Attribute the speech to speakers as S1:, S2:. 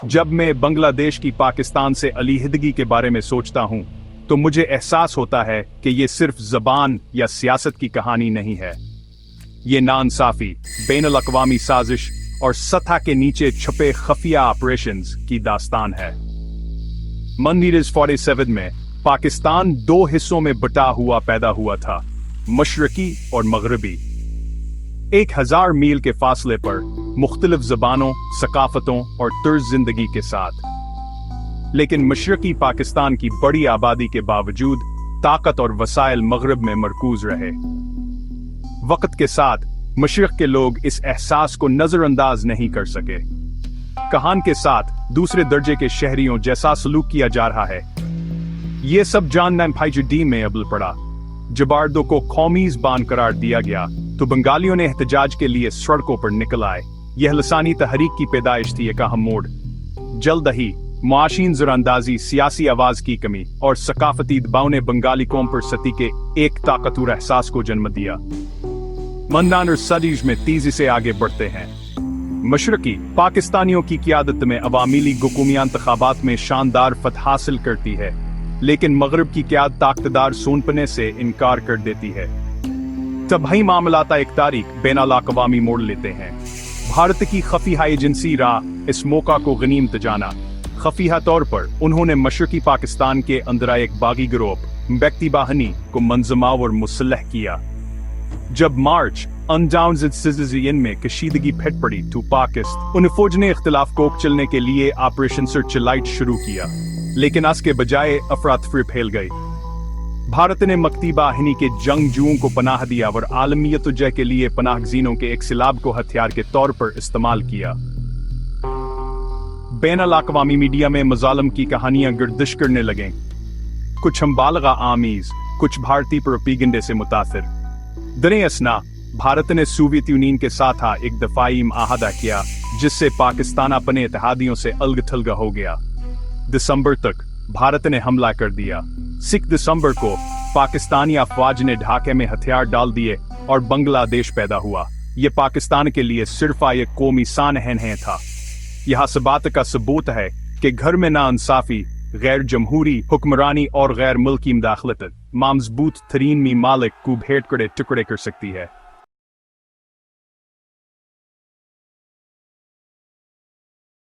S1: जब मैं बांग्लादेश की पाकिस्तान से अलहदगी के बारे में सोचता हूं, तो मुझे एहसास होता है कि ये सिर्फ जबान या सियासत की कहानी नहीं है। ये नाइंसाफी, बैनुल-अक़वामी साजिश और सतह के नीचे छुपे खुफिया ऑपरेशंस की दास्तान है। मंदीरज 47 में पाकिस्तान दो हिस्सों में बटा हुआ पैदा हुआ था, मशरकी और मगरबी। 1000 मील के फासले पर, मुख्तलिफ ज़बानों, सकाफतों और तर्ज जिंदगी के साथ। लेकिन मशरकी पाकिस्तान की बड़ी आबादी के बावजूद ताकत और वसाइल मगरब में मरकूज रहे। वक्त के साथ मशरक के लोग इस एहसास को नजरअंदाज नहीं कर सके। कहान के साथ दूसरे दर्जे के शहरियों जैसा सलूक किया जा रहा है। ये सब जानना फाइजुद्दीन में अबल पड़ा। जबार्दो को कौमी ज़बान करार दिया गया तो बंगालियों ने एहतजाज के लिए सड़कों पर निकल आए। यह लसानी तहरीक की पैदाइश थी, एक अहम मोड़। जल्द ही मुआशीन ज़रांदाजी, सियासी आवाज की कमी और सकाफती दबाव ने बंगाली कौम पर सती के एक ताकतवर एहसास को जन्म दिया। मंदान और सदीज में तेजी से आगे बढ़ते हैं। मशरकी पाकिस्तानियों की क़ियादत में अवामी लीग हुकूमती इंतखाबात में शानदार फतह हासिल करती है, लेकिन मगरब की क़ियादत ताकतदार सोनपने से इनकार कर देती है। तब ही मामलाता एक तारीख बैनुल-अक़वामी मोड़ लेते हैं। भारत की खफिया एजेंसी रा इस मौका को गनीमत जाना। खफिया तौर पर उन्होंने मशरकी पाकिस्तान के अंदर एक बागी गिरोह व्यक्ति बाहनी को मंजमा और मुसल्लह किया। जब मार्च अनडाउन में कशीदगी फट पड़ी तो उन फौज ने इख्तिलाफ को चलने के लिए ऑपरेशन सर्च लाइट शुरू किया, लेकिन इसके बजाय अफरातफरी फैल गई। भारत ने मक्ती बाहिनी के जंगजुओं को पनाह दिया और आलमियत जय के लिए पनाहगजीनों के एक सिलाब को हथियार के तौर पर इस्तेमाल किया। बैनुल-अक़वामी मीडिया में मजालम की कहानियां गर्दिश करने लगे, कुछ मुबालगा आमीज, कुछ भारतीय प्रोपेगेंडे से मुतासिर। दरे असना भारत ने सोवियत यूनियन के साथ एक दफाई मुआहदा किया, जिससे पाकिस्तान अपने इत्तेहादियों से अलग थलग हो गया। दिसंबर तक भारत ने हमला कर दिया। 6 दिसंबर को पाकिस्तानी अफवाज ने ढाके में हथियार डाल दिए और बांग्लादेश पैदा हुआ। यह पाकिस्तान के लिए सिर्फ एक कौमी सानहन था। यह बात का सबूत है कि घर में नाइंसाफी, गैर जमहूरी हुक्मरानी और गैर मुल्की मुदाखलत मजबूत तरीन ममालिक को भेंट टुकड़े कर सकती है।